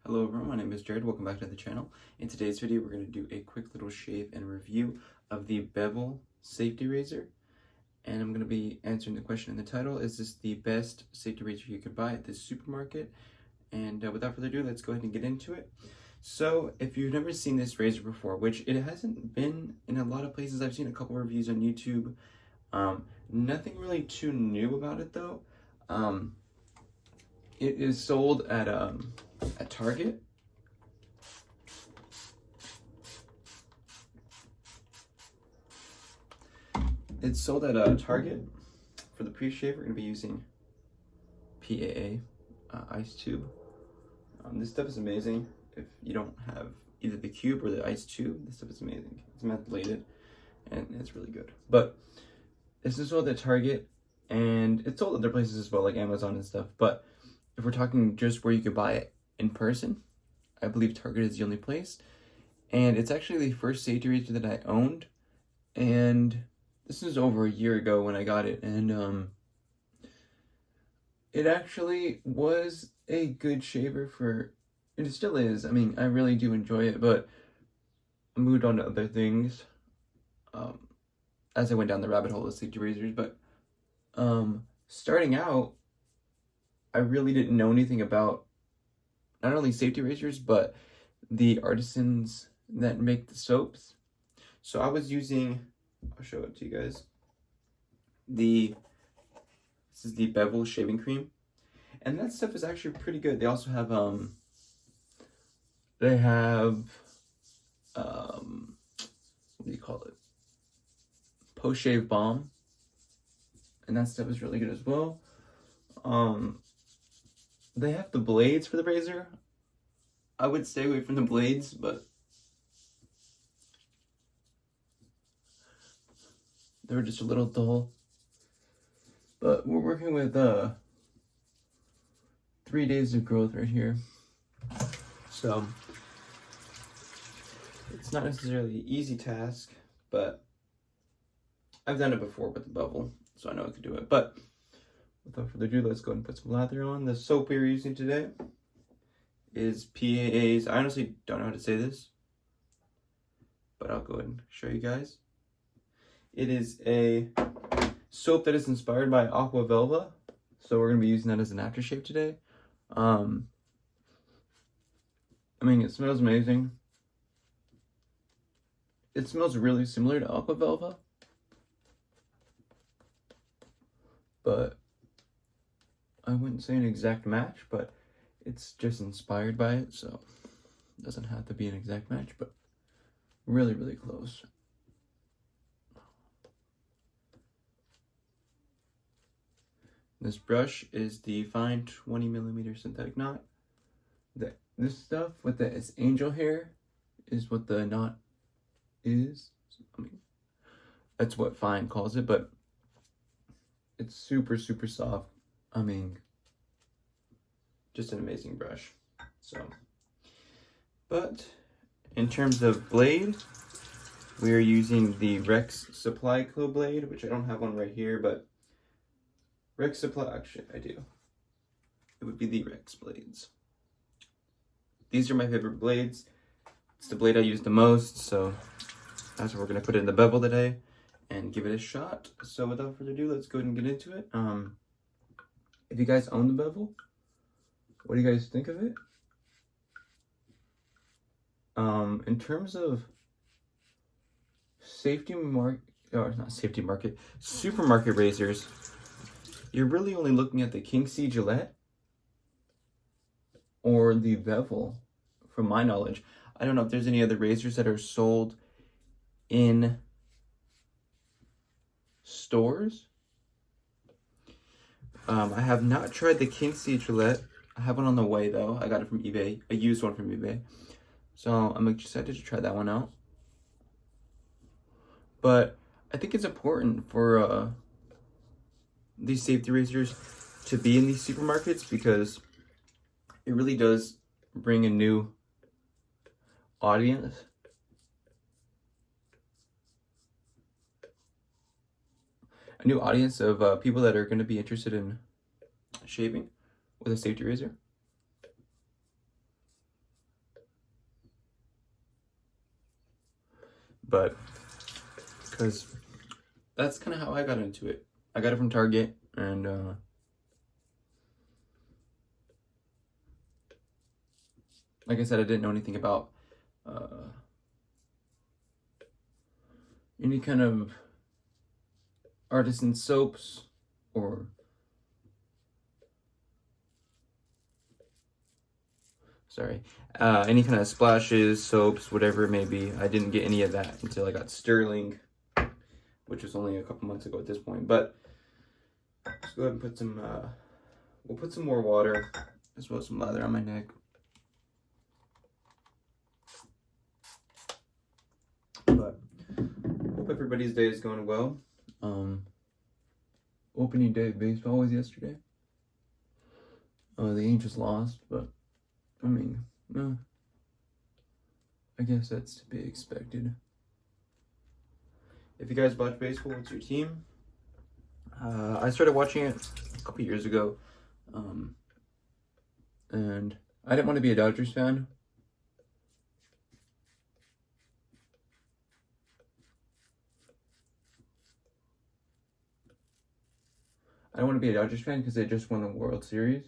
Hello everyone, my name is Jared. Welcome back to the channel. In today's video, we're going to do a quick little shave and review of the Bevel Safety Razor. And I'm going to be answering the question in the title, is this the best safety razor you could buy at this supermarket? And without further ado, let's go ahead and get into it. So if you've never seen this razor before, which it hasn't been in a lot of places, I've seen a couple reviews on YouTube. Nothing really too new about it though. It is sold at Target. It's sold at Target. For the pre-shave, we're going to be using PAA ice tube. This stuff is amazing. If you don't have either the cube or the ice tube, this stuff is amazing. It's mentholated and it's really good. But this is sold at Target, and it's sold other places as well, like Amazon and stuff. But if we're talking just where you could buy it in person, I believe Target is the only place. And it's actually the first safety razor that I owned. And this is over a year ago when I got it. And it actually was a good shaver for, and it still is. I mean, I really do enjoy it, but I moved on to other things as I went down the rabbit hole of safety razors. But starting out, I really didn't know anything about not only safety razors, but the artisans that make the soaps. So I was using, I'll show it to you guys. This is the Bevel shaving cream. And that stuff is actually pretty good. They also have, what do you call it? Post-shave balm. And that stuff is really good as well. They have the blades for the razor. I would stay away from the blades, but they were just a little dull. But we're working with 3 days of growth right here. So it's not necessarily an easy task, but I've done it before with the Bevel, so I know I could do it. But without further ado, let's go ahead and put some lather on. The soap we're using today is PAA's, I honestly don't know how to say this, but I'll go ahead and show you guys. It is a soap that is inspired by Aqua Velva, so we're going to be using that as an aftershave today. I mean, it smells amazing. It smells really similar to Aqua Velva, but I wouldn't say an exact match, but it's just inspired by it, so it doesn't have to be an exact match, but really, really close. This brush is the fine 20mm synthetic knot. This stuff with its angel hair is what the knot is. I mean, that's what fine calls it, but it's super, super soft. I mean, just an amazing brush. So, but in terms of blade, we are using the Rex Supply Co blade, which I don't have one right here, but Rex Supply, actually I do. It would be the Rex blades. These are my favorite blades. It's the blade I use the most, so that's what we're gonna put in the bevel today and give it a shot. So without further ado, let's go ahead and get into it. If you guys own the bevel, what do you guys think of it? In terms of supermarket razors, you're really only looking at the King C Gillette or the Bevel, from my knowledge. I don't know if there's any other razors that are sold in stores. I have not tried the King C Gillette. I have one on the way though. I got it from eBay. I used one from eBay. So I'm excited to try that one out. But I think it's important for these safety razors to be in these supermarkets because it really does bring a new audience. A new audience of people that are going to be interested in shaving with a safety razor. but because that's kind of how I got into it. I got it from Target, and like I said, I didn't know anything about any kind of artisan soaps or any kind of splashes, soaps, whatever it may be. I didn't get any of that until I got Sterling, which was only a couple months ago at this point. But let's go ahead and put some, we'll put some more water as well as some lather on my neck. But hope everybody's day is going well. Opening day of baseball was yesterday. The Angels lost, but I mean, I guess that's to be expected. If you guys watch baseball, what's your team? I started watching it a couple years ago, and I didn't want to be a Dodgers fan. I don't want to be a Dodgers fan because they just won the World Series.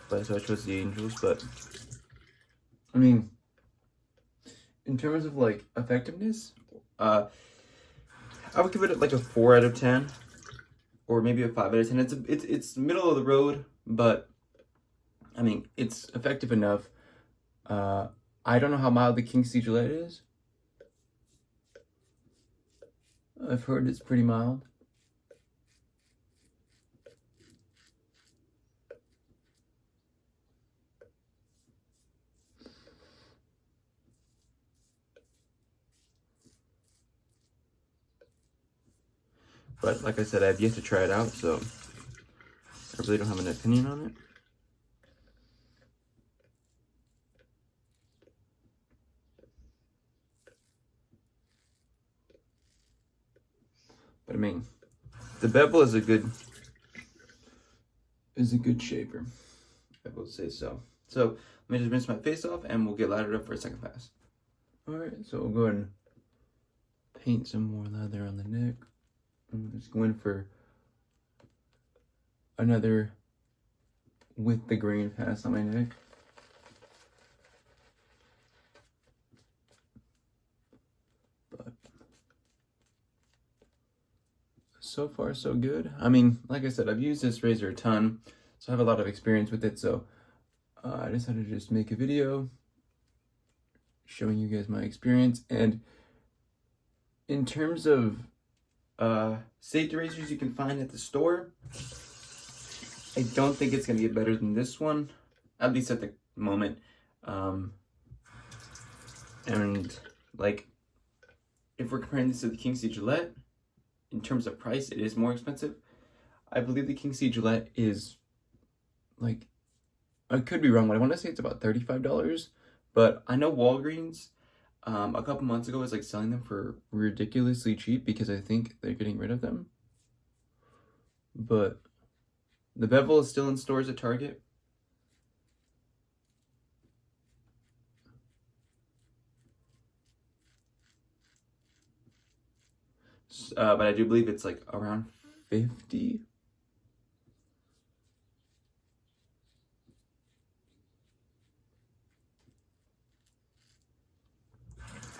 But so I chose the Angels. But I mean, in terms of like effectiveness, I would give it like a 4 out of 10, or maybe a 5 out of 10. It's middle of the road, but I mean it's effective enough. I don't know how mild the King C Gillette is. I've heard it's pretty mild. But like I said, I've yet to try it out, so I really don't have an opinion on it. But I mean, the bevel is a good shaver. I will say so. So let me just rinse my face off, and we'll get lathered up for a second pass. All right, so we'll go ahead and paint some more lather on the neck. I'm just going for another with the grain pass on my neck. But so far so good. I mean, like I said, I've used this razor a ton, so I have a lot of experience with it. So I decided to just make a video showing you guys my experience. And in terms of safety razors you can find at the store, I don't think it's gonna get better than this one, at least at the moment. And like, if we're comparing this to the King C Gillette, in terms of price, it is more expensive. I believe the King C Gillette is like, I could be wrong, but I want to say it's about $35. But I know Walgreens a couple months ago was like selling them for ridiculously cheap because I think they're getting rid of them. But the bevel is still in stores at Target. But I do believe it's like around 50.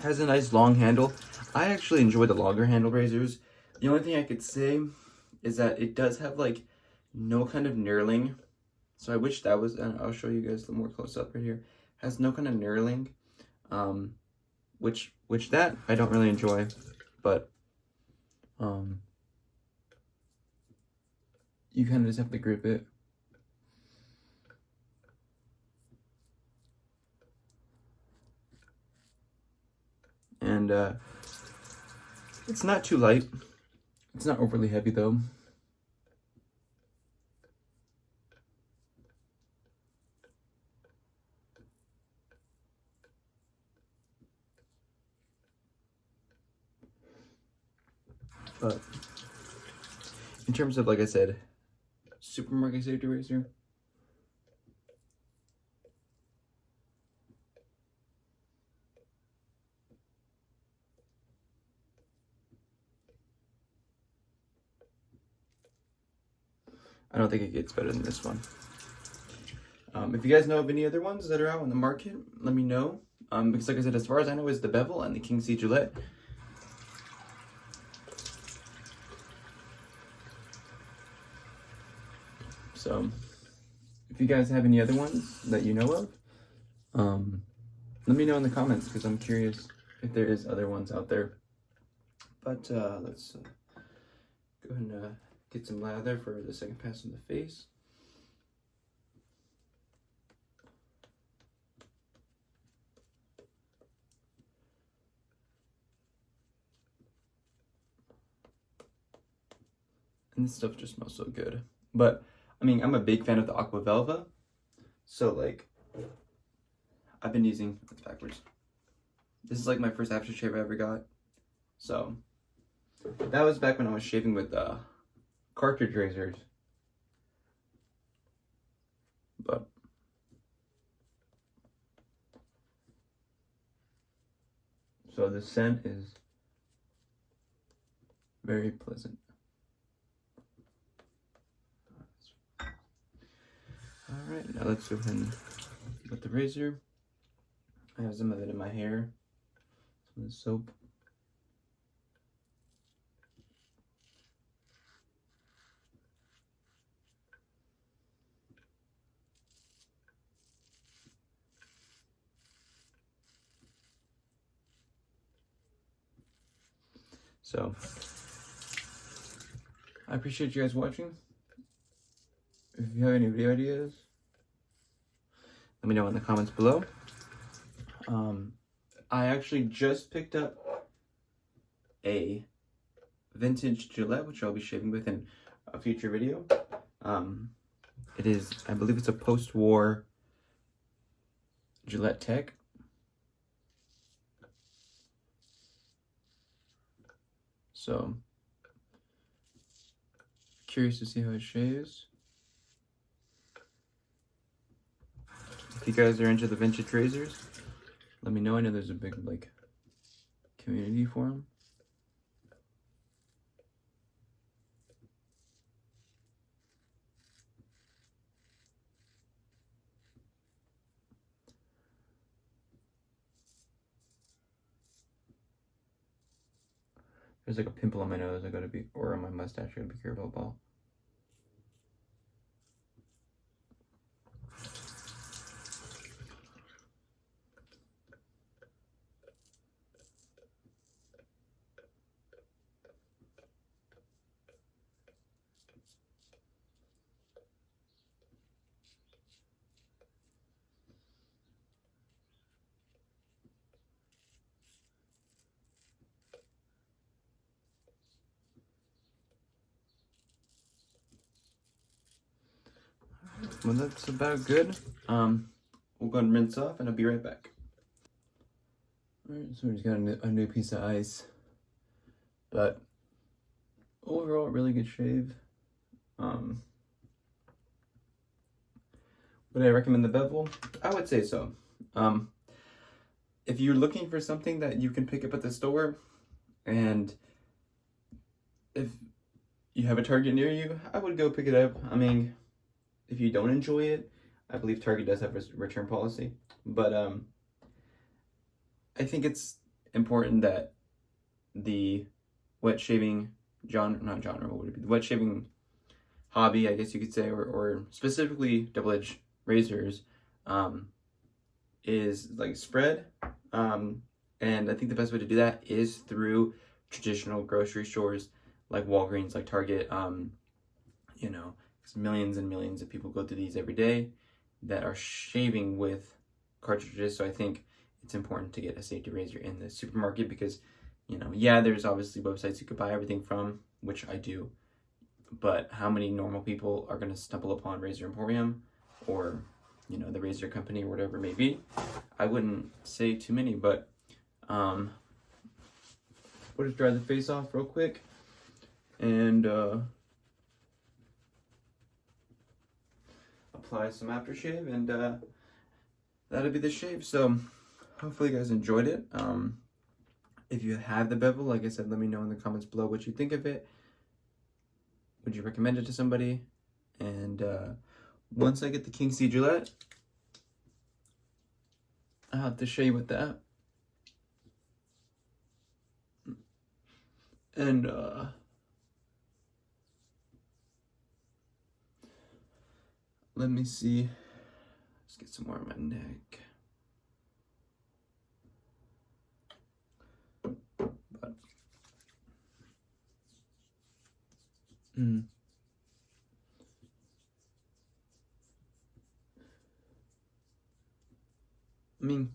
Has a nice long handle. I actually enjoy the longer handle razors. The only thing I could say is that it does have like no kind of knurling. So I wish that was, and I'll show you guys the more close up right here. Has no kind of knurling, which that I don't really enjoy, but you kind of just have to grip it. And it's not too light. It's not overly heavy though. But in terms of, like I said, supermarket safety razor, I don't think it gets better than this one. If you guys know of any other ones that are out on the market, let me know. Because like I said, as far as I know, is the Bevel and the King C Gillette. So, if you guys have any other ones that you know of, let me know in the comments because I'm curious if there is other ones out there. But let's go ahead and get some lather for the second pass on the face. And this stuff just smells so good. But, I mean, I'm a big fan of the Aqua Velva. So, like, I've been using, it's backwards. This is like my first aftershave I ever got. So, that was back when I was shaving with cartridge razors. But, so the scent is very pleasant. Alright, now let's go ahead and with the razor. I have some of it in my hair. Some of the soap. So, I appreciate you guys watching. If you have any video ideas, let me know in the comments below. I actually just picked up a vintage Gillette, which I'll be shaving with in a future video. It is, I believe it's a post-war Gillette Tech. So, curious to see how it shaves. If you guys are into the vintage razors, let me know. I know there's a big, like, community for them. There's like a pimple on my nose I gotta be, or on my mustache I gotta be careful about. Well, that's about good. We'll go and rinse off and I'll be right back. Alright, so we just got a new piece of ice. But overall, really good shave. Would I recommend the Bevel? I would say so. If you're looking for something that you can pick up at the store, and if you have a Target near you, I would go pick it up. I mean, if you don't enjoy it, I believe Target does have a return policy. But I think it's important that the wet shaving the wet shaving hobby, I guess you could say, or specifically double-edged razors, is like spread. And I think the best way to do that is through traditional grocery stores like Walgreens, like Target. You know, because millions and millions of people go through these every day that are shaving with cartridges. So I think it's important to get a safety razor in the supermarket because, you know, yeah, there's obviously websites you could buy everything from, which I do. But how many normal people are going to stumble upon Razor Emporium or, you know, the Razor Company or whatever it may be? I wouldn't say too many, but we'll just dry the face off real quick. And apply some aftershave, and that'll be the shave. So hopefully you guys enjoyed it. If you have the bevel, like I said, let me know in the comments below what you think of it. Would you recommend it to somebody? And once I get the King C Gillette, I'll have to show you with that. And let me see. Let's get some more on my neck. But, I mean,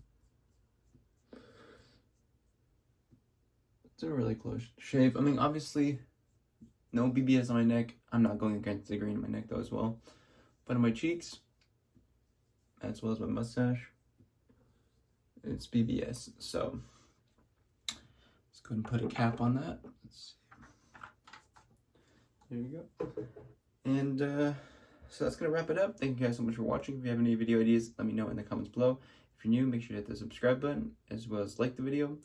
it's a really close shave. I mean, obviously, no BBS on my neck. I'm not going against the grain in my neck though as well. But on my cheeks, as well as my mustache, it's BBS. So let's go ahead and put a cap on that. Let's see. There you go. And so that's gonna wrap it up. Thank you guys so much for watching. If you have any video ideas, let me know in the comments below. If you're new, make sure to hit the subscribe button as well as like the video.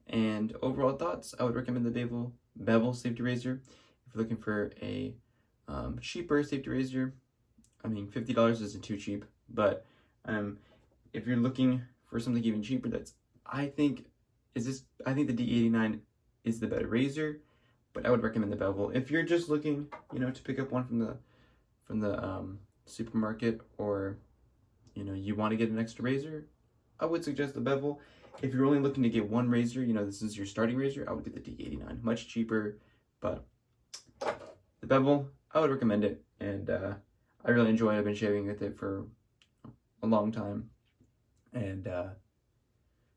And overall thoughts, I would recommend the Bevel Safety Razor. If you're looking for a cheaper safety razor, I mean, $50 isn't too cheap, but if you're looking for something even cheaper, I think the D89 is the better razor, but I would recommend the Bevel. If you're just looking, to pick up one from the supermarket, or you want to get an extra razor, I would suggest the Bevel. If you're only looking to get one razor, this is your starting razor, I would do the D89. Much cheaper, but the Bevel, I would recommend it, and I really enjoy it. I've been shaving with it for a long time, and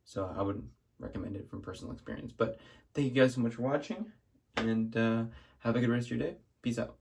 so I would recommend it from personal experience. But thank you guys so much for watching, and have a good rest of your day. Peace out.